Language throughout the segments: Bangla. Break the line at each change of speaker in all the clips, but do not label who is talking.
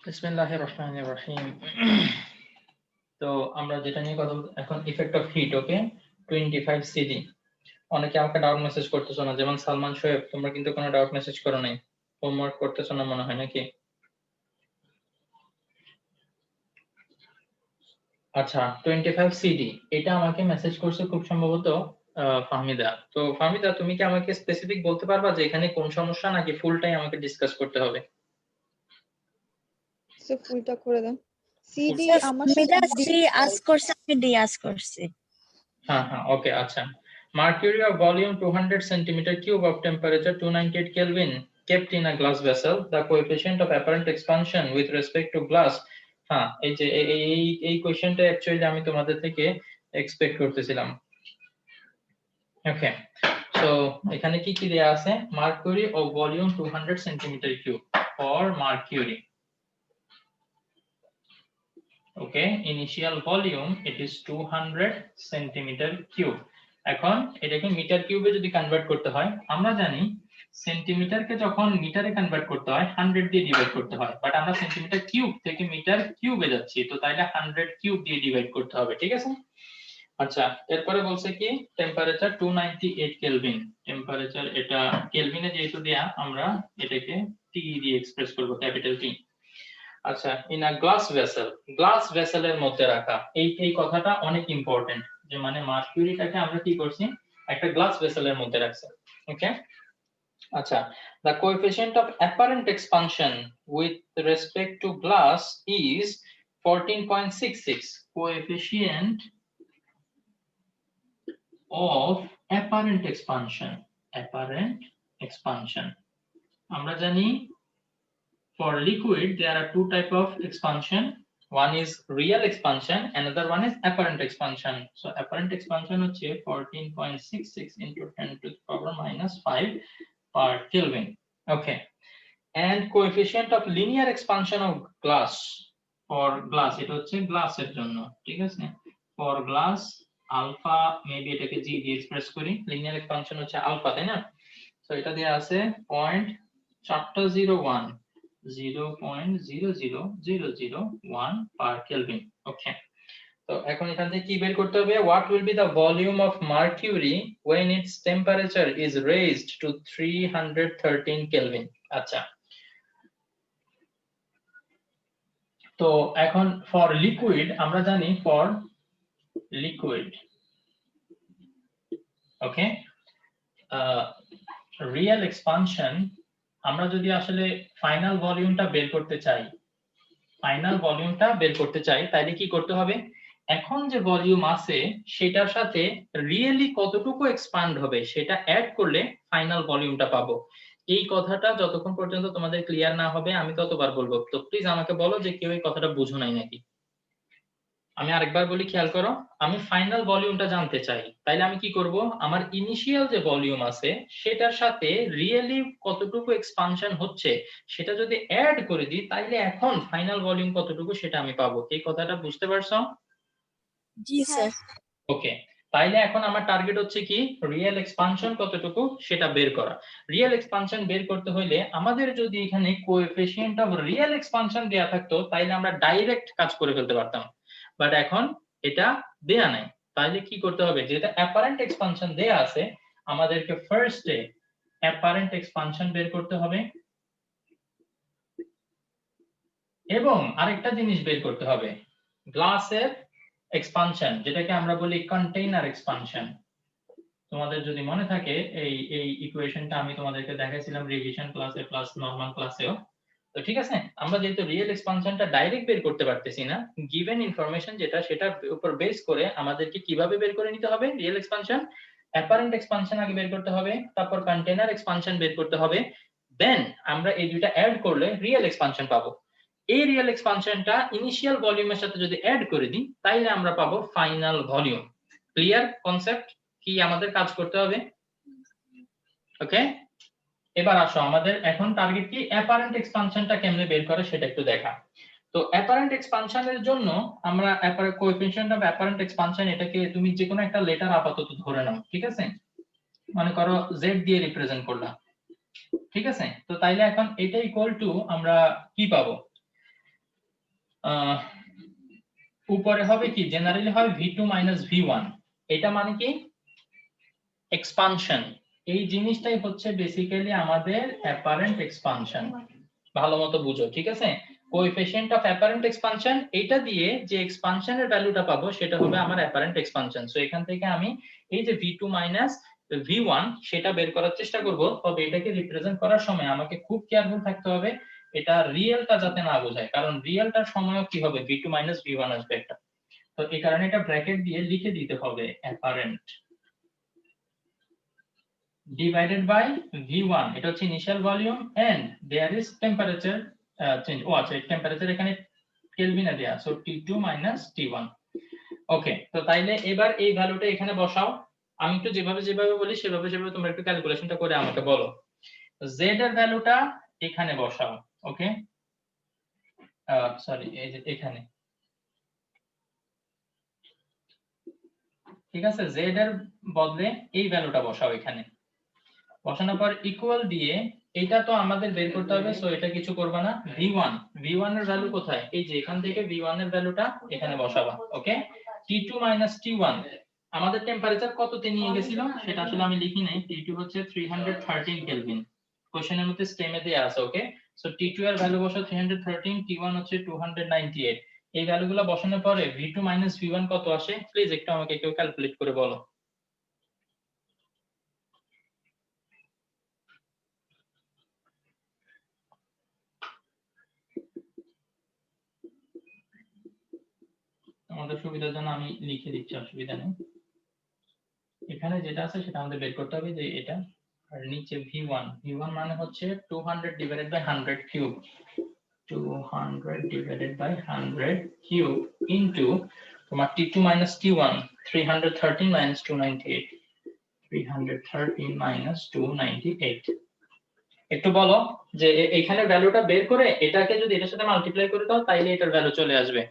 বিসমিল্লাহির রহমানির রহিম। তো আমরা যেটা নিয়ে কথা বলবো এখন effect of heat. Okay, 25 CD. অনেকে আমাকে ডাউট মেসেজ করতেছো না, যেমন সালমান শোয়েব, তোমরা কিন্তু কোনো ডাউট মেসেজ করো নাই, হোমওয়ার্ক করতেছো না মনে হয় নাকি? আচ্ছা, 25 সিডি এটা আমাকে মেসেজ করছে খুব সম্ভবত ফাহমিদা। তো ফাহমিদা, তুমি কি আমাকে স্পেসিফিক বলতে পারবা যে এখানে কোন সমস্যা, নাকি ফুলটাই আমাকে ডিসকাস করতে হবে?
সে ফুলটা করে দেন। সিডি
স্যার
আমার
মিডা
সাথে
সি আস করছে, আমি ডি আস করছি।
হ্যাঁ হ্যাঁ, ওকে। আচ্ছা, mercury of volume 200 centimeter cube of temperature 298 Kelvin kept in a glass vessel, the coefficient of apparent expansion with respect to glass. হ্যাঁ, এই যে এই কোশ্চেনটা অ্যাকচুয়ালি আমি তোমাদের থেকে এক্সপেক্ট করতেছিলাম। ওকে, সো এখানে কি কি দেয়া আছে? mercury of volume 200 centimeter cube for mercury. Okay, initial volume it is 200 centimeter cube. এখন এটাকে মিটার কিউবে যদি কনভার্ট করতে হয়, আমরা জানি সেন্টিমিটারকে যখন মিটারে কনভার্ট করতে হয় 100 দিয়ে ডিভাইড করতে হয়, বাট আমরা সেন্টিমিটার কিউব থেকে মিটার কিউবে যাচ্ছি, তো তাইলে 100 কিউব দিয়ে ডিভাইড করতে হবে, ঠিক আছে? আচ্ছা, এরপরে বলছে কি টেম্পারেচার 298 কেলভিন। টেম্পারেচার এটা কেলভিনে যেহেতু দেয়া, আমরা এটাকে টি দিয়ে এক্সপ্রেস করব, ক্যাপিটাল টি। আচ্ছা, in a glass vessel, glass ভেসেলের মধ্যে রাখা, এই কথাটা অনেক ইম্পর্টেন্ট, যে মানে মার্কিউরিটাকে আমরা কি করছি, একটা গ্লাস ভেসেলের মধ্যে রাখছি। ওকে, আচ্ছা, the coefficient of apparent expansion with respect to glass is 14.66. coefficient of apparent expansion, apparent expansion আমরা জানি for liquid there are two type of expansion. One is real expansion, another one is apparent expansion. So apparent expansion হচ্ছে 14.66 into 10 to the power minus 5 per Kelvin. Okay, and coefficient of linear expansion of glass, for glass এটা হচ্ছে গ্লাসের জন্য, ঠিক আছে? for glass alpha, maybe এটাকে g দিয়ে এক্সপ্রেস করি, linear expansion হচ্ছে আলফা, তাই না? সো এটা দেয়া আছে 0.401 0.00001 per Kelvin. ওকে, তো এখন এখান থেকে কি বের করতে হবে? what will be the volume of mercury when its temperature is raised to 313 Kelvin? আচ্ছা, তো এখন ফর লিকুইড আমরা জানি, for liquid okay, real expansion আমরা যদি আসলে ফাইনাল ভলিউমটা বের করতে চাই, তাহলে কি করতে হবে? এখন যে ভলিউম আছে সেটার সাথে রিয়েলি কতটুকু এক্সপান্ড হবে সেটা অ্যাড করলে ফাইনাল ভলিউমটা পাবো। এই কথাটা যতক্ষণ পর্যন্ত তোমাদের ক্লিয়ার না হবে আমি ততবার বলবো, তো প্লিজ আমাকে বলো যে কেউ এই কথাটা বুঝো নাই নাকি। আমি আরেকবার বলি, খেয়াল করো, আমি ফাইনাল ভলিউমটা জানতে চাই, তাইলে আমি কি করব? আমার ইনিশিয়াল যে ভলিউম আছে সেটার সাথে রিয়েলি কতটুকু এক্সপানশন হচ্ছে সেটা যদি অ্যাড করে দিই, তাইলে এখন ফাইনাল ভলিউম কতটুকু সেটা আমি পাবো। এই কথাটা বুঝতে পারছো?
জি স্যার।
ওকে, তাইলে এখন আমার টার্গেট হচ্ছে কি, রিয়েল এক্সপানশন কতটুকু সেটা বের করা। রিয়েল এক্সপানশন বের করতে হলে আমাদের যদি এখানে কোএফিসিয়েন্ট অফ রিয়েল এক্সপানশন দেয়া থাকতো, তাইলে আমরা ডাইরেক্ট কাজ করে ফেলতে পারতাম, বাট এখন এটা দেয়া নাই। তাইলে কি করতে হবে? যেটা অ্যাপারেন্ট এক্সপানশন দেয়া আছে, আমাদেরকে ফার্স্টে অ্যাপারেন্ট এক্সপানশন বের করতে হবে, এবং আরেকটা জিনিস বের করতে হবে, গ্লাসের এক্সপানশন, যেটাকে আমরা বলি কন্টেইনার এক্সপানশন। তোমাদের যদি মনে থাকে এই ইকুয়েশনটা আমি তোমাদেরকে দেখাইছিলাম রিভিশন ক্লাসে প্লাস নরমাল ক্লাসেও। তো ঠিক আছে, আমরা যেহেতু রিয়েল এক্সপানশনটা ডাইরেক্ট বের করতে পারতেছি না, গিভেন ইনফরমেশন যেটা সেটার উপর বেস করে আমাদেরকে কিভাবে বের করে নিতে হবে রিয়েল এক্সপানশন? অ্যাপারেন্ট এক্সপানশন আগে বের করতে হবে, তারপর কন্টেইনার এক্সপানশন বের করতে হবে, দেন আমরা এই দুইটা অ্যাড করলে রিয়েল এক্সপানশন পাবো। এই রিয়েল এক্সপানশনটা ইনিশিয়াল ভলিউমের সাথে যদি অ্যাড করে দিই, তাইলে আমরা পাবো ফাইনাল ভলিউম। ক্লিয়ার কনসেপ্ট কি আমাদের কাজ করতে হবে? ওকে, এবার আসো, আমাদের এখন টার্গেট কি, অ্যাপারেন্ট এক্সপানশনটা কেমনে বের করে সেটা একটু দেখা। তো অ্যাপারেন্ট এক্সপানশনের জন্য আমরা কোএফিসিয়েন্ট অফ অ্যাপারেন্ট এক্সপানশন, এটাকে তুমি যে কোনো একটা লেটার আপাতত ধরে নাও, ঠিক আছে? মনে করো জেড দিয়ে রিপ্রেজেন্ট করলাম, ঠিক আছে? তো তাইলে এখন এটা ইকুয়াল টু আমরা কি পাবো? উপরে হবে কি জেনারেলি হয় v2 মাইনাস v1, এটা মানে কি এক্সপানশন। এই জিনিসটাই হচ্ছে বেসিক্যালি আমাদের অ্যাপারেন্ট এক্সপানশন। ভালো মতো বুঝো, ঠিক আছে? কোএফিসিয়েন্ট অফ অ্যাপারেন্ট এক্সপানশন, এটা দিয়ে যে এক্সপানশনের ভ্যালুটা পাবো সেটা হবে আমার অ্যাপারেন্ট এক্সপানশন। সো এখান থেকে আমি এই যে v2 মাইনাস v1 সেটা বের করার চেষ্টা করব। তবে এটাকে রিপ্রেজেন্ট করার সময় আমাকে খুব কেয়ারফুল থাকতে হবে এটা রিয়েলটা যাতে না বোঝায়, কারণ রিয়েলটার সময়ও কি হবে v2 মাইনাস v1 আসবে একটা। তো এই কারণে এটা ব্র্যাকেট দিয়ে লিখে দিতে হবে অ্যাপারেন্ট divided by v1, এটা হচ্ছে initial volume and there is temperature change. ও আচ্ছা, টেম্পারেচার এখানে কেলভিনে দেয়া, সো T2 মাইনাস T1। ওকে, তো তাইলে এবার এই ভ্যালুটা এখানে বসাও। আমি একটু যেভাবে বলি সেভাবে তোমরা একটু ক্যালকুলেশনটা করে আমাকে বলো। z এর ভ্যালুটা এখানে বসাও। ওকে, সরি, এই যে এখানে, ঠিক আছে? z এর বদলে এই ভ্যালুটা বসাও এখানে। বসানোর পর ইকুয়াল দিয়ে এটা তো আমাদের বের করতে হবে, সো এটা কিছু করবা না। v1 এর ভ্যালু কোথায়? এই যে এখান থেকে v1 এর ভ্যালুটা এখানে বসাবা। ওকে, T2 মাইনাস T1 আমাদের টেম্পারেচার কততে নিয়ে গেছিল সেটা আসলে আমি লিখি নাই। T2 হচ্ছে 313 কেলভিন, কোশ্চেনের মধ্যে স্টেমে দেয়া আছে। ওকে, সো T2 এর ভ্যালু বসাও 313, T1 হচ্ছে 298। এই ভ্যালুগুলো বসানোর পরে v2 মাইনাস v1 কত আসে প্লিজ একটু আমাকে কেউ ক্যালকুলেট করে বলো। আমাদের সুবিধার জন্য আমি লিখে দিচ্ছি, অসুবিধা নেই। এখানে যেটা আছে সেটা আমাদের বের করতে হবে যে এটা, আর নিচে v1 মানে হচ্ছে 200 divided by 100 cube, 200 divided by 100 cube into তোমার T2 minus T1 313 minus 298, 313 minus 298। একটু বলো যে এখানে ভ্যালুটা বের করে এটাকে যদি এটার সাথে মাল্টিপ্লাই করে দাও তাইলে এটার ভ্যালু চলে আসবে।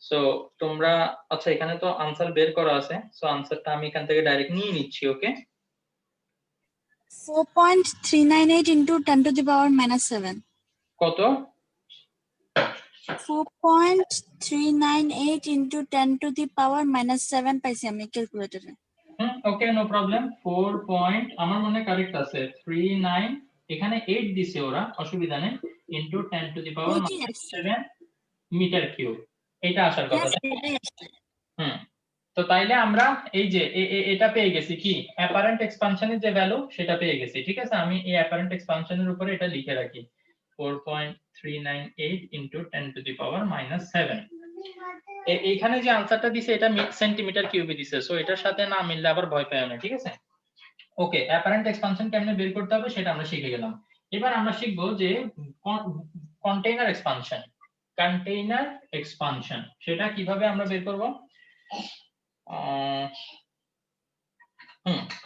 সো তোমরা, আচ্ছা এখানে তো आंसर বের করা আছে, সো आंसरটা আমি এখান থেকে ডাইরেক্ট নিয়ে নিচ্ছি। ওকে,
4.398 into 10 to the power minus 7.
কত?
4.398 into 10 to the power minus 7 পাইছি আমি ক্যালকুলেটরে।
ওকে, নো প্রবলেম। 4 পয়েন্ট আমার মনে কারেক্ট আছে 39, এখানে 8 দিছে ওরা, অসুবিধা নেই, into 10 to the power 7 metre cube, এটা আসার কথা। তো তাইলে আমরা এই যে এটা পেয়ে গেছি কি অ্যাপারেন্ট এক্সপানশনের যে ভ্যালু সেটা পেয়ে গেছি। ঠিক আছে, আমি এই অ্যাপারেন্ট এক্সপানশনের উপরে এটা লিখে রাখি 4.398 into 10 to the power minus 7। এইখানে যে আনসারটা দিছে এটা সেন্টিমিটার কিউবে দিছে, সো এটার সাথে না মিললে আবার ভয় পাইও না, ঠিক আছে? ওকে, অ্যাপারেন্ট এক্সপানশন কেমনে বের করতে হবে সেটা আমরা শিখে গেলাম। এবার আমরা শিখবো যে কন্টেইনার এক্সপানশন সেটা কিভাবে আমরা বের করব।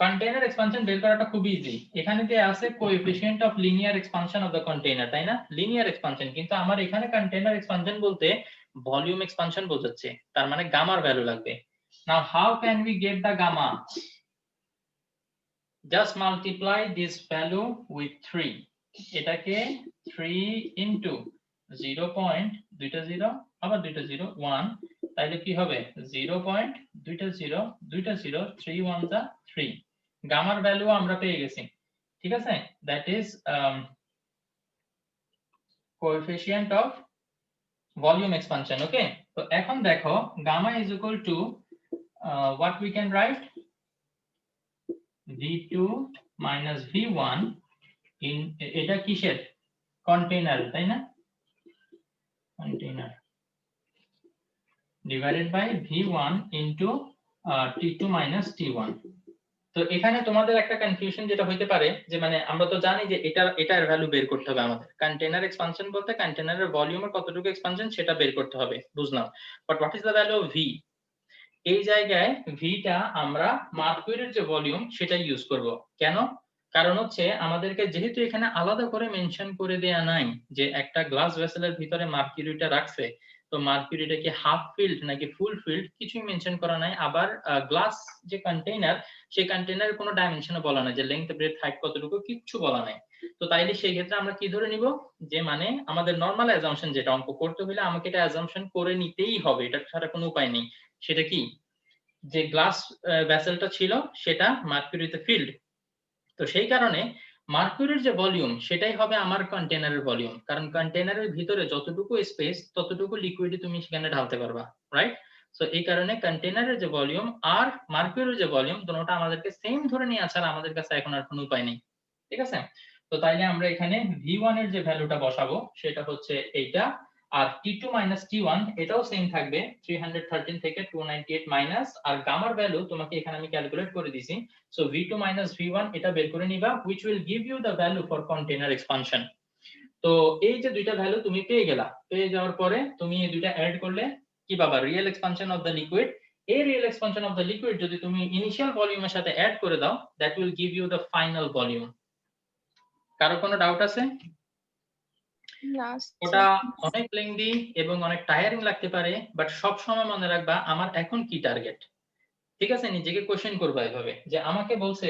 কন্টেইনার এক্সপানশন বের করাটা খুব ইজি। এখানে যে আছে coefficient of linear expansion of the container, তাই না? লিনিয়ার এক্সপানশন, কিন্তু আমার এখানে কন্টেইনার এক্সপানশন বলতে ভলিউম এক্সপানশন বোঝাচ্ছে, তার মানে গামার ভ্যালু লাগবে। Now how can we get the gamma? Just multiply this value with 3, এটাকে 3 ইনটু 0.20 আবার 201, তাইলে কি হবে 0.20 3 1 যা 3, গামার ভ্যালু আমরা পেয়ে গেছি। ঠিক আছে, that is coefficient of volume expansion. Okay, তো এখন দেখো gamma is equal to what we can write, v2 minus v1 in, এটা কিসের? কন্টেইনার, তাই না? Container divided by v1 into T2 minus T1। তো এখানে তোমাদের একটা কনফিউশন যেটা হইতে পারে যে মানে আমরা তো জানি যে এটার ভ্যালু বের করতে হবে আমাদের। কন্টেইনার এক্সপানশন বলতে কন্টেইনারের ভলিউমের কতটুকু এক্সপানশন সেটা বের করতে হবে, বুঝলাম। But what is the value of v? এই জায়গায় ভিটা আমরা মার্কুরির যে ভলিউম সেটা ইউজ করব। কেন? কারণ হচ্ছে আমাদেরকে যেহেতু এখানে আলাদা করে মেনশন করে দেয়া নাই যে একটা গ্লাস ভেসেলের ভিতরে মার্কুরিটা রাখছে, তো তো মার্কিউরিটা কি হাফ ফিল্ড নাকি ফুল ফিল্ড কিছুই মেনশন করা নাই। আবার গ্লাস যে কন্টেইনার, সেই কন্টেইনারের কোনো ডাইমেনশনও বলা নাই, যে লেংথ ব্রেডথ হাইট কতটুকু, কিচ্ছু বলা নাই। তো তাইলে সেই ক্ষেত্রে আমরা কি ধরে নিব, যে মানে আমাদের নরমাল অ্যাজাম্পশন যেটা, অঙ্ক করতে হলে আমাকে এটা অ্যাজাম্পশন করে নিতেই হবে, এটা ছাড়া কোনো উপায় নেই। সেটা কি, যে গ্লাস ভেসেলটা ছিল সেটা মার্কিউরিতে ফিল্ড। তো সেই কারণে মার্কিউরির যে ভলিউম সেটাই হবে আমার কন্টেনারের ভলিউম, কারণ কন্টেনারের ভিতরে যতটুকু স্পেস ততটুকু লিকুইড তুমি সেখানে ঢালতে পারবা, রাইট? সো এই কারণে কন্টেনারের যে ভলিউম আর মার্কিউরির যে ভলিউম দুটোটা আমাদেরকে সেম ধরে নিয়ে আসার আমাদের কাছে এখন আর কোনো উপায় নেই, ঠিক আছে? তো তাইলে আমরা এখানে V1 এর যে ভ্যালুটা বসাবো সেটা হচ্ছে এইটা, আর T2 - T1 এটাও সেম থাকবে 313 থেকে 298 মাইনাস, আর গামার ভ্যালু তোমাকে এখানে আমি ক্যালকুলেট করে দিছি। So V2 - V1 এটা বের করে নিবা, which will give you the value for container expansion. তো এই যে দুইটা ভ্যালু তুমি পেয়ে গেলা, পেয়ে যাওয়ার পরে তুমি এই দুইটা অ্যাড করলে কি পাবা, real expansion of the liquid. এই real expansion of the liquid যদি তুমি ইনিশিয়াল ভলিউমের সাথে অ্যাড করে দাও, that will give you the final volume. কারো কোনো ডাউট আছে? ওটা অনেক লেংদি এবং অনেক টায়ারিং লাগতে পারে, বাট সব সময় মনে রাখবা আমার এখন কি টার্গেট, ঠিক আছে? নিজেকে কোশ্চেন করবা এভাবে, যে আমাকে বলছে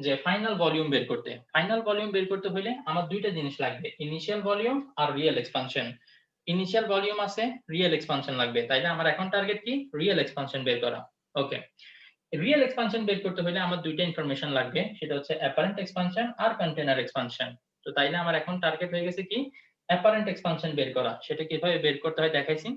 যে ফাইনাল ভলিউম বের করতে। ফাইনাল ভলিউম বের করতে হলে আমার দুইটা জিনিস লাগবে, ইনিশিয়াল ভলিউম আর রিয়েল এক্সপানশন। ইনিশিয়াল ভলিউম আছে, রিয়েল এক্সপানশন লাগবে, তাইলে আমার এখন টার্গেট কি, রিয়েল এক্সপানশন বের করা। ওকে, রিয়েল এক্সপানশন বের করতে হলে আমার দুইটা ইনফরমেশন লাগবে, সেটা হচ্ছে অ্যাপারেন্ট এক্সপানশন আর কন্টেনার এক্সপানশন। তো তাইলে আমার এখন টার্গেট হয়ে গেছে কি, অ্যাপারেন্ট এক্সপানশন বের করা। সেটা কিভাবে বের করতে হয় দেখাইছি,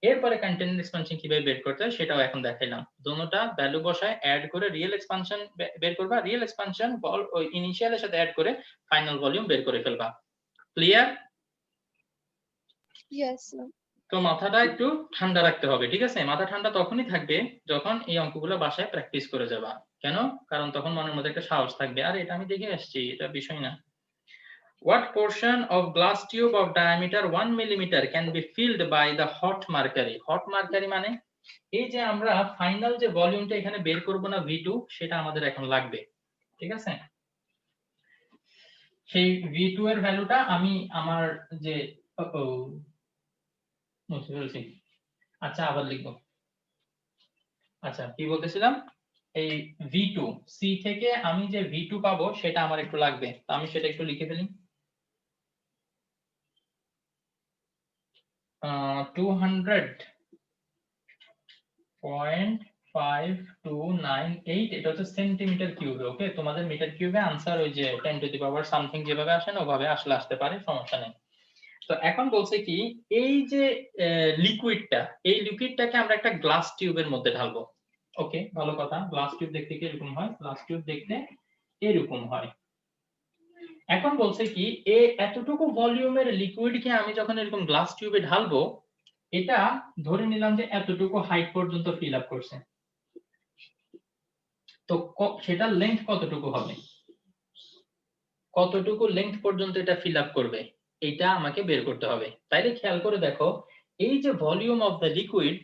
এরপরে কন্টেনার এক্সপানশন কিভাবে বের করতে হয় সেটাও এখন দেখাইলাম। দুটোটা ভ্যালু বসায় অ্যাড করে রিয়েল এক্সপানশন বের করবা, রিয়েল এক্সপানশন ওই ইনিশিয়ালের সাথে অ্যাড করে ফাইনাল ভলিউম বের করে ফেলবা। ক্লিয়ার?
Yes, sir.
তো মাথাটা একটু ঠান্ডা রাখতে হবে, ঠিক আছে? মাথা ঠান্ডা তখনই থাকবে যখন এই অঙ্কগুলো বাসায় প্র্যাকটিস করে যাবা। কেন? কারণ তখন মনের মধ্যে একটা সাহস থাকবে, আর এটা আমি দেখে আসছি, এটা বিষয় না। What portion of glass tube of diameter 1 millimeter can be filled by the hot mercury? Hot mercury মানে এই যে আমরা ফাইনাল যে ভলিউমটা এখানে বের করব না V2, সেটা আমাদের এখন লাগবে, ঠিক আছে? সেই V2 এর ভ্যালুটা আমি আমার যে মুছে ফেলছি, আচ্ছা আবার লিখবো। আচ্ছা কি বলতেছিলাম, এই V2 C থেকে আমি যে V2 পাবো সেটা আমার একটু লাগবে, তো আমি সেটা একটু লিখে ফেলি। 200.5298 এটা হচ্ছে সেন্টিমিটার কিউবে। ওকে, তোমাদের মিটার কিউবে আনসার ওই যে 10 টু দি পাওয়ার সামথিং যেভাবে আসে না ওভাবে আসলে আসতে পারে, সমস্যা নেই। তো এখন বলছে কি, এই যে লিকুইডটা, এই লিকুইডটাকে আমরা একটা গ্লাস টিউবের মধ্যে ঢালবো। ওকে, ভালো কথা। গ্লাস টিউব দেখতে কি এরকম হয়? গ্লাস টিউব দেখতে এরকম হয়। এখন বলছে কি, এতটুকু ভলিউমের লিকুইডকে আমি যখন এরকম গ্লাস টিউবে ঢালবো, এটা ধরে নিলাম যে এতটুকু হাইট পর্যন্ত ফিল আপ করছে, তো সেটার লেন্থ কতটুকু হবে, কতটুকু লেন্থ পর্যন্ত এটা ফিল আপ করবে, এটা আমাকে বের করতে হবে। তাইলে খেয়াল করে দেখো, এই যে volume of the liquid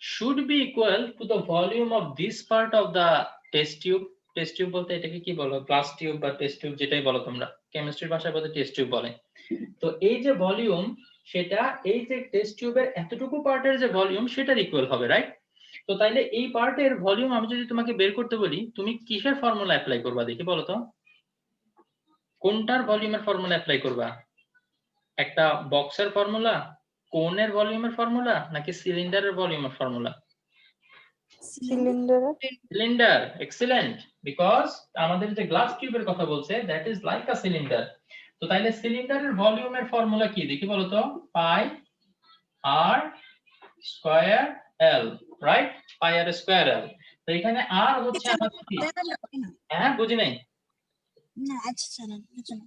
should be equal to the volume of this part of the test tube. Test tube বলতে এটাকে কি বলো, গ্লাস টিউব বা টেস্ট টিউব যেটাই বলো তোমরা, কেমিস্ট্রির ভাষায় বলতে টেস্ট টিউব বলে। তো এই যে ভলিউম, সেটা এই যে টেস্ট টিউবের এতটুকু পার্টের যে ভলিউম সেটার ইকুয়াল হবে, রাইট? তো তাইলে এই পার্টের ভলিউম আমি যদি তোমাকে বের করতে বলি, তুমি কিসের ফর্মুলা অ্যাপ্লাই করবা দেখি বলো তো? কোনটার ভলিউমের ফর্মুলা অ্যাপ্লাই করবা? একটা বক্সের ফর্মুলা, কোনের ভলিউমের ফর্মুলা, নাকি সিলিন্ডারের ভলিউমের formula?
Cylinder.
Cylinder, excellent, because আমাদের যে গ্লাস টিউবের কথা বলছে that is like a cylinder. তো তাইলে সিলিন্ডারের ভলিউমের ফর্মুলা কি দেখি বলো তো? পাই আর স্কয়ার এল, রাইট? পাই আর স্কয়ার এল। তো এখানে আর হচ্ছে আমাদের কি, হ্যাঁ বুঝি নাই,
না আচ্ছা চলো বুঝো না।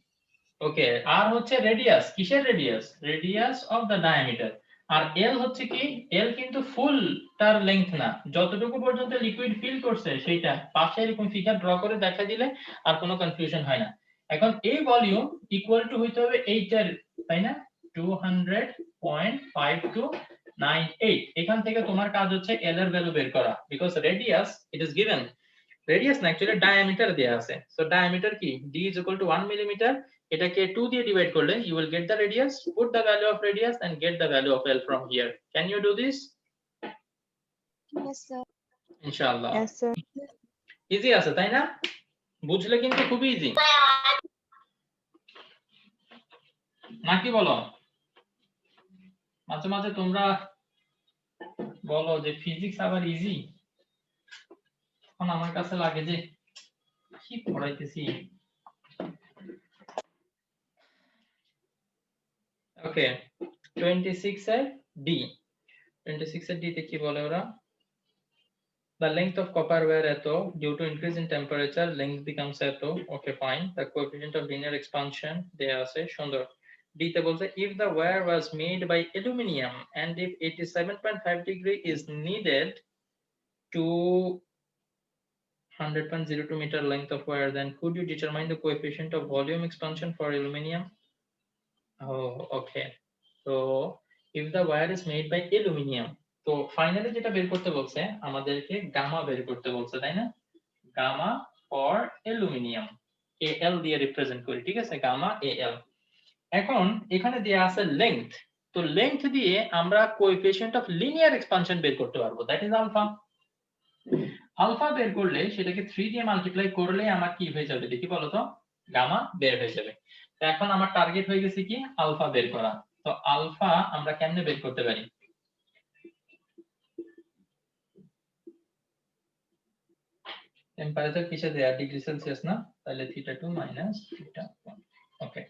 ওকে, আর হচ্ছে রেডিয়াস, কিসের radius? Radius of the diameter. আর এল হচ্ছে কি, এল কিন্তু ফুল তার লেংথ না, যতটুকু পর্যন্ত লিকুইড ফিল করছে সেইটা পাশে এরকম ফিগার ড্র করে দেখা দিলে আর কোনো কনফিউশন হয় না। এখন এই ভলিউম ইকুয়াল টু হইতে হবে এইটার, তাই না? 200.5298। এখান থেকে তোমার কাজ হচ্ছে এল এর ভ্যালু বের করা, because radius it is given radius না অ্যাকচুয়ালি ডায়ামিটার দেয়া আছে। সো ডায়ামিটার কি d is equal to 1 millimetre, এটাকে 2 দিয়ে ডিভাইড করলে you will get the radius, put the value of radius and get the value of L from here. Can you do this?
Yes, sir.
ইনশাআল্লাহ।
Yes, sir.
ইজি আছে তাই না? বুঝলে কিন্তু খুবই ইজি। নাকি বলো? মাঝে মাঝে তোমরা বলো যে ফিজিক্স আবার ইজি, এখন আমার কাছে লাগে যে কি পড়াইতেছি। ওকে 26 এর ডি, 26 এর ডি তে কি বলে ওরা? The length of copper wire eto, due to increase in temperature length becomes eto. Okay, fine. The coefficient of linear expansion there আছে সুন্দর। D তে বলছে if the wire was made by aluminum and if 87.5 degree is needed to 100.02 meter length of wire, then could you determine the coefficient of volume expansion for aluminum? Oh, okay. So if the wire is made by aluminum, তো ফাইনালি যেটা বের করতে বলছে আমাদেরকে গামা বের করতে বলছে, তাই না? গামা ফর অ্যালুমিনিয়াম, এল দিয়ে রিপ্রেজেন্ট করি, ঠিক আছে? গামা এল। এখন এখানে দেয়া আছে লেংথ, তো লেংথ দিয়ে আমরা কোএফিসিয়েন্ট অফ লিনিয়ার এক্সপানশন বের করতে পারবো, দ্যাট ইজ আলফা। আলফা বের করলে সেটাকে 3 দিয়ে মাল্টিপ্লাই করলে আমার কি হয়ে যাবে দেখি বলো তো? গামা বের হয়ে যাবে। তো এখন আমার টার্গেট হয়ে গেছে কি আলফা বের করা। তো আলফা আমরা কেমনে বের করতে পারি? টেম্পারেচার কিসে দেয়া? ডিগ্রি সেলসিয়াস না? তাহলে θ2 মাইনাস θ1। ওকে,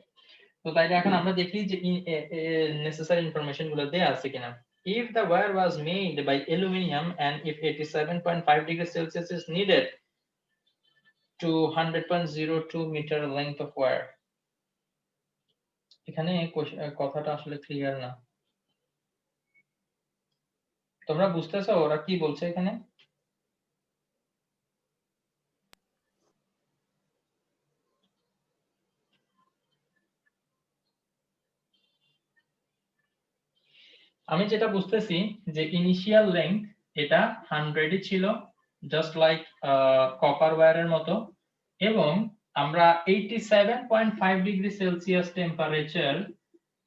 তো তাইলে এখন আমরা দেখি যে নেসেসারি ইনফরমেশন গুলো দেয়া আছে কিনা। If the wire was made by aluminum and if 87.5 degrees Celsius is needed to 100.02 meter length of wire, এখানে কথাটা আসলে ক্লিয়ার না। তোমরা বুঝতেছো ওরা কি বলছে এখানে? আমি যেটা বুঝতেছি যে ইনিশিয়াল লেংথ এটা 100 ছিল, জাস্ট লাইক কপার ওয়্যারের মতো, এবং আমরা 87.5 ডিগ্রি সেলসিয়াস টেম্পারেচার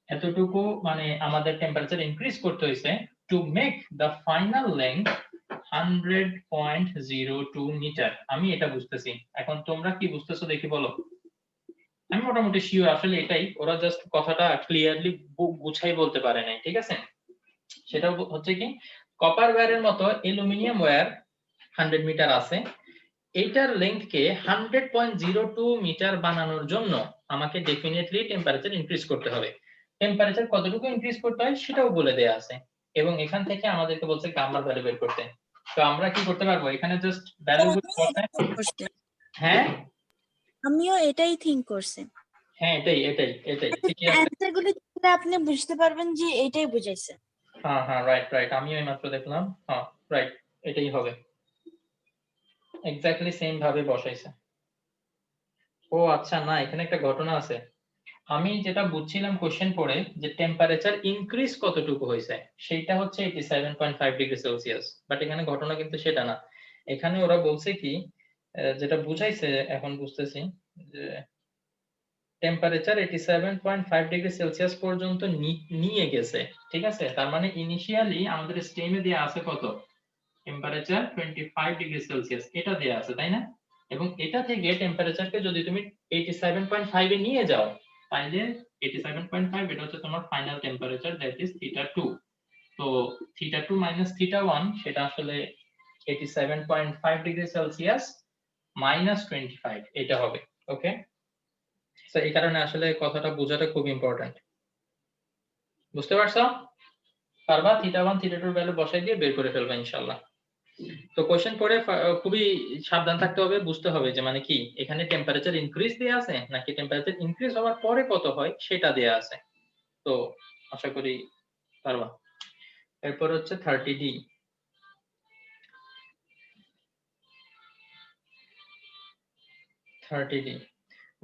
এতটুকু মানে আমাদের টেম্পারেচার ইনক্রিজ করতে হয়েছে to make the final length 100.02 metre. আমি এটা বুঝতেছি, এখন তোমরা কি বুঝতেছো দেখি বলো। আমি মোটামুটি শিওর আসলে এটাই, ওরা জাস্ট কথাটা ক্লিয়ারলি গুছাই বলতে পারে নাই, ঠিক আছে? সেটা হচ্ছে কি কপার ওয়্যারের মতো অ্যালুমিনিয়াম ওয়্যার 100 মিটার আছে, এইটার লেংথ কে 100.02 মিটার বানানোর জন্য আমাকে ডেফিনেটলি টেম্পারেচার ইনক্রিজ করতে হবে। টেম্পারেচার কতটুকু ইনক্রিজ করতে হয় সেটাও বলে দেয়া আছে, এবং এখান থেকে আমাদেরকে বলছে গামার ভ্যালু বের করতে। তো আমরা কি করতে পারবো এখানে? জাস্ট ভ্যালুগুলো বসাই। হ্যাঁ
আমিও এটাই থিংক করছি।
হ্যাঁ এটাই এটাই এটাই ঠিকই আছে।
অ্যানসার গুলো দেখলে আপনি বুঝতে পারবেন যে এটাই বুঝাইছে।
হ্যাঁ হ্যাঁ রাইট রাইট, আমিও এইমাত্র দেখলাম। হ্যাঁ রাইট, এটাই হবে, এক্স্যাক্টলি সেম ভাবে বসাইছে। ও আচ্ছা, না এখানে একটা ঘটনা আছে। আমি যেটা বুঝছিলাম কোশ্চেন পড়ে যে টেম্পারেচার ইনক্রিজ কতটুকু হয়েছে সেইটা হচ্ছে 87.5 ডিগ্রি সেলসিয়াস, বাট এখানে ঘটনা কিন্তু সেটা না। এখানে ওরা বলছে কি যেটা বুঝাইছে এখন বুঝতেছি যে টেম্পারেচার 87.5 ডিগ্রি সেলসিয়াস পর্যন্ত নিয়ে গেছে, ঠিক আছে? তার মানে ইনিশিয়ালি আমাদের স্টেমে দেয়া আছে কত? টেম্পারেচার 25 ডিগ্রি সেলসিয়াস এটা দেয়া আছে, তাই না? এবং এটা থেকে টেম্পারেচারকে যদি তুমি 87.5 এ নিয়ে যাও তাহলে 87.5 এটা হচ্ছে তোমার ফাইনাল টেম্পারেচার, দ্যাট ইজ θ2। তো θ2 মাইনাস θ1 সেটা আসলে 87.5 ডিগ্রি সেলসিয়াস মাইনাস 25 এটা হবে। ওকে, তো এই কারণে আসলে কথাটা বোঝাটা খুব ইম্পর্টেন্ট। বুঝতে পারছো? পারবা θ1 θ2 এর ভ্যালু বসাই দিয়ে বের করে ফেলবা ইনশাআল্লাহ। তো কোশ্চেন পড়ে খুবই সাবধান থাকতে হবে, বুঝতে হবে যে মানে কি এখানে টেম্পারেচার ইনক্রিজ দেয়া আছে নাকি টেম্পারেচার ইনক্রিজ হওয়ার পরে কত হয় সেটা দেয়া আছে। তো আশা করি পারবা। এরপর হচ্ছে 30D। 30D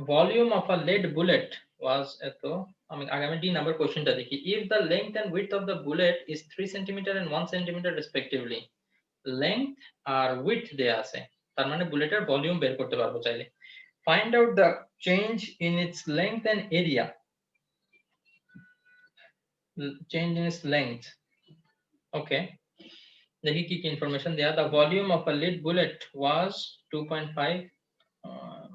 volume of a lead bullet was এত, আমি আগামী ডি নাম্বার কোশ্চেনটা দেখি। If the length and width of the bullet is 3 centimetre and 1 centimetre respectively, length আর উইডথ দেয়া আছে, তার মানে বুলেটের ভলিউম বের করতে পারবো চাইলে। Find out the change in its length and area. Change in its length, okay. দেখি কি কি ইনফরমেশন দেয়া। The volume of a lead bullet was 2.5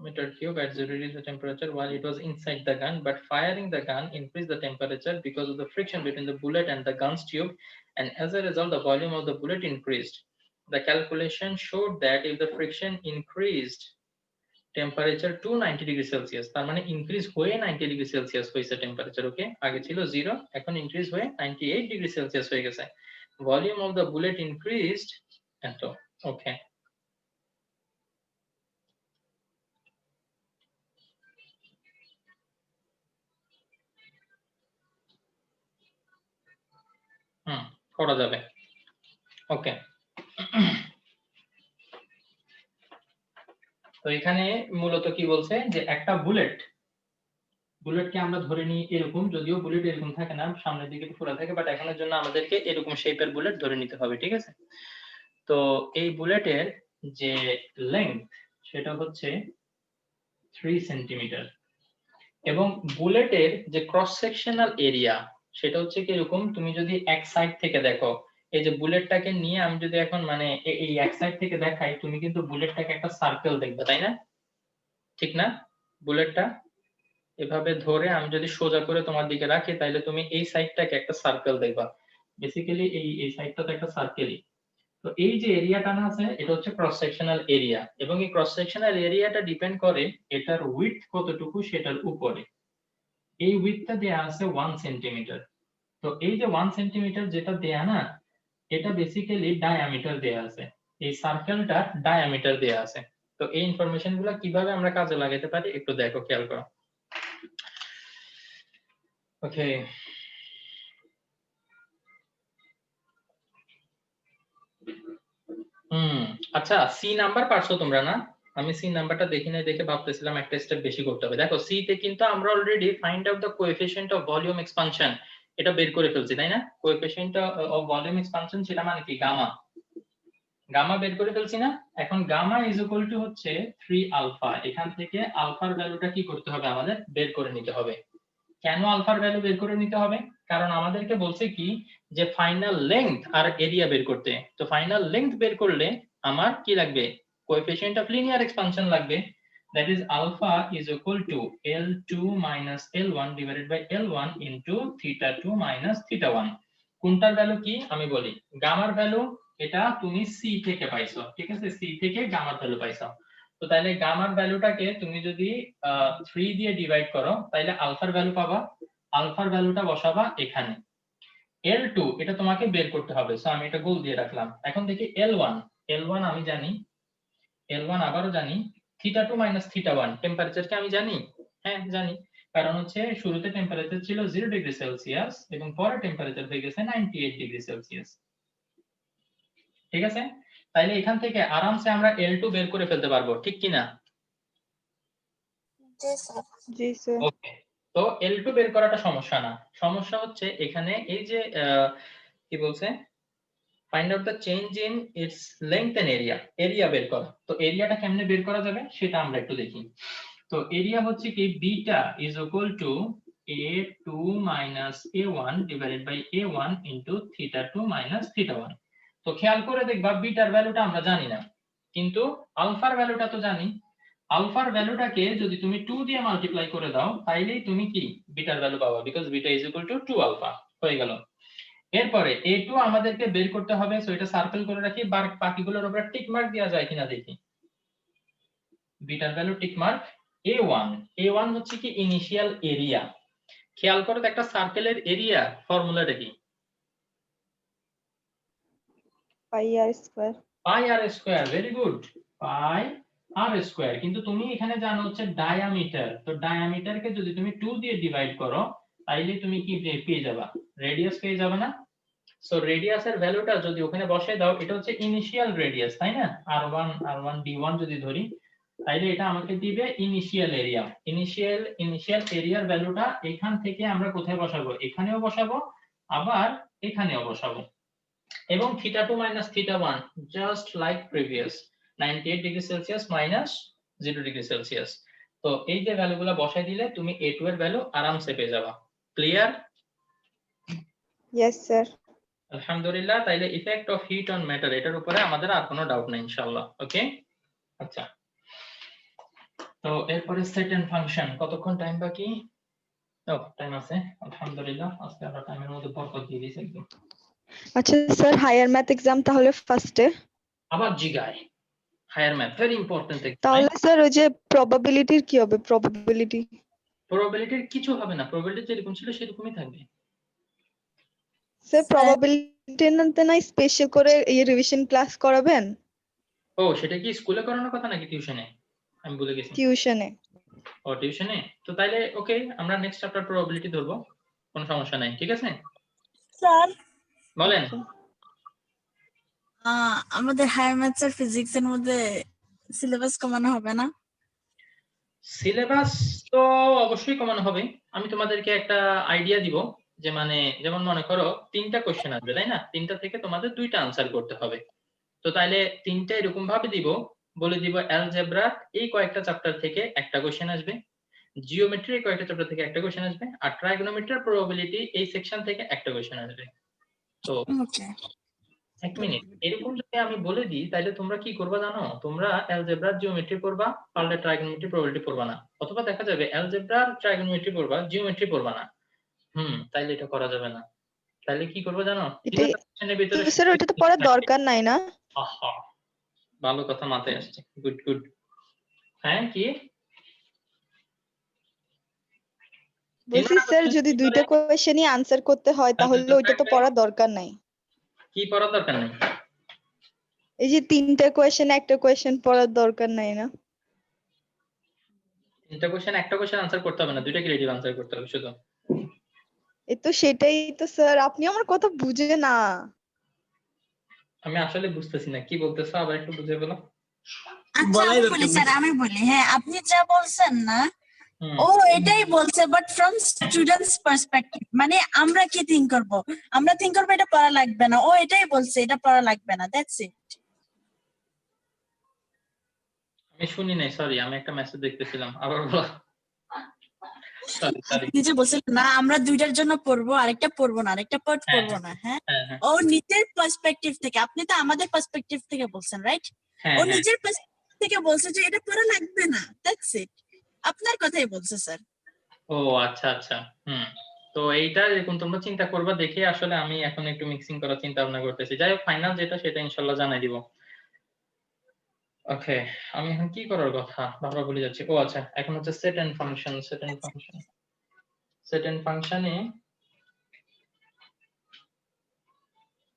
meter cube at 0 degrees temperature while it was inside the gun, but firing the gun increased the temperature because of the friction between the bullet and the gun's tube, and as a result the volume of the bullet increased. The calculation showed that if the friction increased temperature to 90 degrees Celsius, তার মানে increase হয়ে 90 degree Celsius হয়েছে temperature, ওকে। আগে ছিল 0, এখন increase হয়ে 98 degree Celsius হয়ে গেছে। Volume of the bullet increased এত, ওকে। করা যাবে, ওকে। তো এখানে মূলত কি বলছে যে একটা বুলেটকে আমরা ধরে নিই এরকম, যদিও বুলেট এরকম থাকে না, সামনের দিকে খোলা থাকে, বাট এখনের জন্য আমাদেরকে এরকম শেপের বুলেট ধরে নিতে হবে, ঠিক আছে। তো এই বুলেটের যে লেংথ সেটা হচ্ছে 3 সেন্টিমিটার, এবং বুলেটের যে ক্রস সেকশনাল এরিয়া সেটা হচ্ছে কি এরকম। তুমি যদি এক সাইড থেকে দেখো, এই যে বুলেটটাকে নিয়ে আমি যদি এখন মানে এই এক সাইড থেকে দেখাই, তুমি কিন্তু বুলেটটাকে একটা সার্কেল দেখবে, তাই না? ঠিক না? বুলেটটা এভাবে ধরে আমি যদি সোজা করে তোমার দিকে রাখি, তাহলে তুমি এই সাইডটাকে একটা সার্কেল দেখবা। বেসিক্যালি এই সাইডটা তো একটা সার্কেলই। তো এই যে এরিয়াটা না আছে, এটা হচ্ছে ক্রস সেকশনাল এরিয়া, এবং এই ক্রস সেকশনাল এরিয়াটা ডিপেন্ড করে এটার উইডথ কতটুকু সেটার উপরে। এই উইডথটা দেয়া আছে 1 সেন্টিমিটার। তো এই যে 1 সেন্টিমিটার যেটা দেয়া না, এটা বেসিক্যালি ডায়ামিটার দেয়া আছে, এই সার্কেলটার ডায়ামিটার দেয়া আছে। তো এই ইনফরমেশন গুলো কিভাবে আমরা কাজে লাগাতে পারি একটু দেখো, খেয়াল করো, ওকে। আচ্ছা, সি নাম্বার পারছো তোমরা না? আমি সি নাম্বারটা দেখি নাই দেখে ভাবতেছিলাম একটা স্টেপ বেশি করতে হবে। দেখো সি তে কিন্তু আমরা already find out the coefficient of volume expansion এটা বের করে ফেলছি, তাই না? কোএফিশিয়েন্ট অফ ভলিউম এক্সপানশন সেটা মানে কি গামা বের করে ফেলছি না? এখন গামা ইজ ইকুয়াল টু হচ্ছে 3 আলফা। এখান থেকে আলফার ভ্যালুটা কি করতে হবে, আমাদের বের করে নিতে হবে। কেন আলফার ভ্যালু বের করে নিতে হবে? কারণ আমাদেরকে বলছে কি যে ফাইনাল লেংথ আর এরিয়া বের করতে। তো ফাইনাল লেংথ বের করলে আমার কি লাগবে, কোএফিশিয়েন্ট অফ লিনিয়ার এক্সপানশন লাগবে, that is alpha is equal to L2 minus L1 divided by L1 into theta 2 minus theta 1। কোনটার ভ্যালু কি আমি বলি, গামার ভ্যালু এটা তুমি সি থেকে পাইছো, ঠিক আছে, সি থেকে গামার ভ্যালু পাইছো। তো তাহলে গামার ভ্যালুটাকে তুমি যদি 3 দিয়ে ডিভাইড করো, তাহলে আলফার ভ্যালু পাবা, আলফার ভ্যালুটা বসাবা এখানে। L2 এটা তোমাকে বের করতে হবে, সো আমি এটা গোল দিয়ে রাখলাম। এখন দেখি L1 আমি জানি, L1 আবারও জানি, থিটা 2 মাইনাস থিটা 1 টেম্পারেচারকে আমি জানি, হ্যাঁ জানি, কারণ হচ্ছে শুরুতে টেম্পারেচার ছিল 0 ডিগ্রি সেলসিয়াস এবং পরে টেম্পারেচার হয়ে গেছে 98 ডিগ্রি সেলসিয়াস, ঠিক আছে। তাইলে এখান থেকে আরামসে আমরা L2 বের করে ফেলতে পারবো, ঠিক কি না?
জি স্যার।
ওকে, তো L2 বের করাটা সমস্যা না, সমস্যা হচ্ছে এখানে এই যে কি বলছে, find out the change in its length and area, area বের করা। তো এরিয়াটা কেমনে বের করা যাবে সেটা আমরা একটু দেখি। তো এরিয়া হচ্ছে কি beta is equal two a2 minus a1 divided by a1 into theta 2 minus theta 1। তো খেয়াল করে দেখবা বিটার ভ্যালুটা আমরা জানি না, কিন্তু আলফার ভ্যালুটা তো জানি। আলফার ভ্যালুটাকে যদি তুমি 2 দিয়ে মাল্টিপ্লাই করে দাও, তাইলেই তুমি কি বিটার ভ্যালু পাবা, because beta is equal to 2 alpha. হয়ে গেল। এরপরে a2 আমাদেরকে বের করতে হবে, সো এটা সার্কেল করে রাখি, বাকিগুলোর উপরে টিক মার্ক দেওয়া যায় কিনা দেখি। Bitter value tick mark. a1 হচ্ছে কি ইনিশিয়াল এরিয়া। খেয়াল করো একটা সার্কেলের এরিয়া ফর্মুলাটা কি,
পাই আর স্কয়ার।
পাই আর স্কয়ার, ভেরি গুড, পাই আর স্কয়ার। কিন্তু তুমি এখানে জানো হচ্ছে ডায়ামিটার, তো ডায়ামিটারকে যদি তুমি 2 দিয়ে ডিভাইড করো, তাইলে তুমি কি পেয়ে যাবা, রেডিয়াস পেয়ে যাবে না। সো রেডিয়াসের ভ্যালুটা যদি ওখানে বসায় দাও, এটা হচ্ছে ইনিশিয়াল রেডিয়াস, তাই না, r1 d1 যদি ধরি, তাইলে এটা আমাকে দিবে ইনিশিয়াল এরিয়া। ইনিশিয়াল এরিয়ার ভ্যালুটা এখান থেকে আমরা কোথায় বসাবো, এখানেও বসাবো, আবার এখানেও বসাবো। এবং theta 2 minus theta 1 just like previous, 98 degree Celsius minus 0 degree Celsius. তো এই যে ভ্যালুগুলো বসাই দিলে তুমি A2 এর ভ্যালু আরামসে পেয়ে যাবা। ক্লিয়ার?
Yes, sir.
আলহামদুলিল্লাহ। তাইলে effect of heat on matter এটার উপরে আমাদের আর কোনো ডাউট নাই ইনশাআল্লাহ। ওকে, আচ্ছা। তো এরপরে সেট এন্ড ফাংশন, কতক্ষণ টাইম বাকি? ও টাইম আছে, আলহামদুলিল্লাহ। আজকে আমরা টাইমের মধ্যে বরকত দিয়ে দিয়েছি একদম।
আচ্ছা স্যার, হায়ার ম্যাথ এক্সাম তাহলে ফার্স্টে,
আবার জিগায় হায়ার ম্যাথ ভেরি ইম্পর্টেন্ট।
তাহলে স্যার ওই যে প্রবাবিলিটির কি হবে? প্রবাবিলিটি
প্রবাবিলিটির কিছু হবে না, প্রবাবিলিটি যেরকম ছিল সেরকমই থাকবে।
স্যার,
Sir,
প্রবাবিলিটি না স্পেশাল করে এই রিভিশন ক্লাস করাবেন
ও সেটা কি স্কুলে করানোর কথা নাকি টিউশনে? আমি ভুলে গেছি।
টিউশনে?
ও টিউশনে। তো তাইলে ওকে, আমরা নেক্সট চ্যাপ্টার প্রবাবিলিটি ধরবো, কোনো সমস্যা নাই, ঠিক আছে?
স্যার
বলেন।
আমাদের হায়ার ম্যাথস আর ফিজিক্স এর মধ্যে সিলেবাস কমানো হবে না?
সিলেবাস তো অবশ্যই কমানো হবে। আমি তোমাদেরকে একটা আইডিয়া দিব যে মানে যেমন মনে করো 3টা কোশ্চেন আসবে, তাই না? 3টা থেকে তোমাদের 2টা আনসার করতে হবে। তো তাইলে 3টা এরকম ভাবে দিব, বলে দিব অ্যালজেব্রা এই কয়েকটা চ্যাপ্টার থেকে একটা কোশ্চেন আসবে, জিওমেট্রি এই কয়েকটা চ্যাপ্টার থেকে একটা কোশ্চেন আসবে, আর ট্রাইগোনোমেট্রি আর প্রবাবিলিটি এই সেকশন থেকে একটা কোশ্চেন আসবে। তো
ওকে,
এক মিনিট, এরকম যদি আমি বলে দিই তাহলে তোমরা কি করবা জানো? তোমরা অ্যালজেব্রা জিওমেট্রি পড়বা, পারলে ট্রাইগোনোমেট্রি প্রবাবিলিটি পড়বা না, অথবা দেখা যাবে অ্যালজেব্রা ট্রাইগোনোমেট্রি পড়বা, জিওমেট্রি পড়বা না। তাইলে এটা করা যাবে না। তাইলে কি করবো জানো?
এটাই
কোশ্চেনের ভিতরে
স্যার, ওইটা তো পড়ার দরকার নাই না?
আহা, ভালো কথা মাথায় আসছে, গুড গুড। হ্যাঁ কি
বলছি স্যার, যদি দুইটা কোয়েশ্চেনই আনসার করতে হয় তাহলে ওইটা তো পড়ার দরকার নাই।
কি পড়ার দরকার নেই?
এই যে 3টা কোয়েশ্চেন একটা কোয়েশ্চেন পড়ার দরকার নাই না?
3টা কোশ্চেন একটা কোশ্চেন আনসার করতে হবে না, 2টা ক্রিয়েটিভ আনসার করতে হবে শুধু।
এই তো সেটাই তো স্যার, আপনি আমার কথা বুঝে না।
আমি আসলে বুঝতেছি না কি বলতেছো, আবার একটু বুঝিয়ে বলো।
আচ্ছা আমি বলি স্যার, আমি বলি, হ্যাঁ আপনি যা বলছেন না
হুম,
ও এটাই বলছে, বাট ফ্রম স্টুডেন্টস পার্সপেক্টিভ। মানে আমরা কি থিঙ্ক করব? আমরা থিঙ্ক করবো এটা পড়া লাগবে না, ও এটাই বলছে এটা পড়া লাগবে না, দ্যাটস ইট।
আমি শুনি নাই, সরি, আমি একটা মেসেজ দেখতেছিলাম, আবার বলো। Sorry sorry.
আপনি যে বলছিলেন না আমরা দুইটার জন্য পড়বো, আরেকটা পড়বো না, আরেকটা পার্ট পড়বো না, হ্যাঁ
হ্যাঁ হ্যাঁ
ও নিজের পার্সপেক্টিভ থেকে, আপনি তো আমাদের পার্সপেক্টিভ থেকে বলছেন, রাইট?
হ্যাঁ
ও
হ্যাঁ।
নিজের পার্সপেক্টিভ থেকে বলছে যে এটা পড়া লাগবে না, দ্যাটস ইট। আপনার কথাই বলছে স্যার।
ও আচ্ছা আচ্ছা। তো এইটা এরকম তোমরা চিন্তা করবা দেখে আসলে আমি এখন একটু মিক্সিং করার চিন্তা ভাবনা করতেছি। যাই হোক, ফাইনাল যেটা সেটা ইনশাআল্লাহ জানাই দিব। ওকে, আমি এখন কি করার কথা বারবার ভুলে যাচ্ছি। ও আচ্ছা, এখন হচ্ছে set and function. Set and ফাংশনে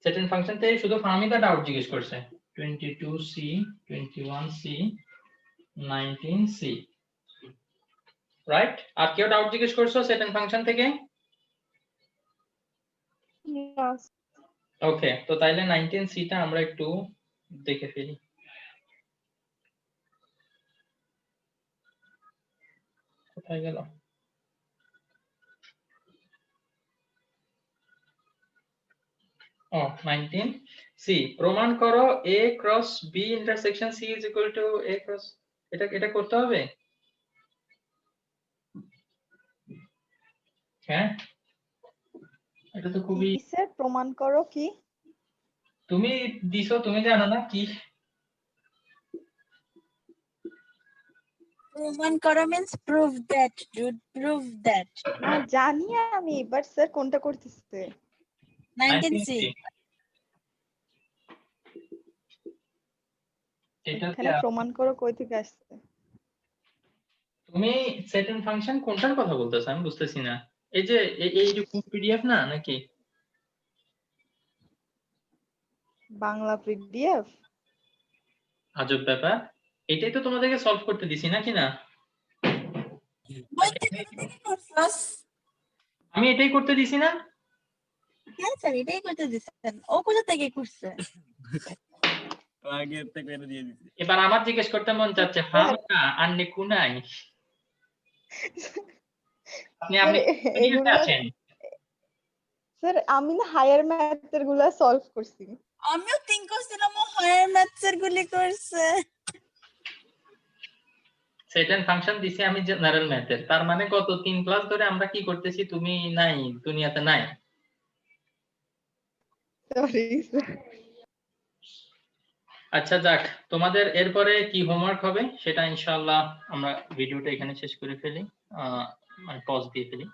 সেট এন্ড ফাংশনতে শুধু ফাহমিদা ডাউট জিজ্ঞেস করছে। 22C, 21C, 19C, right? আর কেউ ডাউট জিজ্ঞেস করছো সেট এন্ড ফাংশন থেকে? ওকে, তো তাইলে 19C টা আমরা একটু দেখে ফেলি। কোথায় গেল? ও 19C, প্রমাণ করো A cross B intersection C is equal two A cross, এটা করতে হবে। হ্যাঁ, এটা তো খুবই,
স্যার প্রমাণ করো কি?
তুমি দিছো, তুমি জানো না কি?
প্রমাণ করা means prove that, dude, prove that.
না জানি আমি, বাট স্যার কোনটা করতেছে?
19C।
এটা
এখানে প্রমাণ করো কই থেকে আসছে?
তুমি সেট এন্ড ফাংশন কোনটার কথা বলতেছো আমি বুঝতেছি না। এই যে এইরকম পিডিএফ না নাকি?
বাংলা পিডিএফ?
আজব ব্যাপার, এটাই তো তোমাদেরকে সলভ করতে দিছি নাকি না? আমি এটাই করতে দিছি না?
হ্যাঁ স্যার, এটাই করতে দিচ্ছেন। ও কোথা থেকে করছে?
এবার আমার জিজ্ঞেস করতে মন চাচ্ছে, ফাহমিদা আন্নে কুনাই, আপনি
স্যার
পিডিএফে
এগুলা,
আছেন?
স্যার আমি না হায়ার ম্যাথের গুলা সলভ করছি।
আমিও থিঙ্ক করছিলাম ও হায়ার ম্যাথস এর গুলি করছে।
সেট এন্ড ফাংশন দিছি আমি জেনারেল ম্যাথের, তার মানে গত 3 ক্লাস ধরে আমরা কি করতেছি, তুমি নাই, দুনিয়াতে নাই।
Sorry sir.
আচ্ছা যাক, তোমাদের এরপরে কি হোমওয়ার্ক হবে সেটা ইনশাআল্লাহ আমরা ভিডিওটা এখানে শেষ করে ফেলি, মানে পজ দিয়ে ফেলি।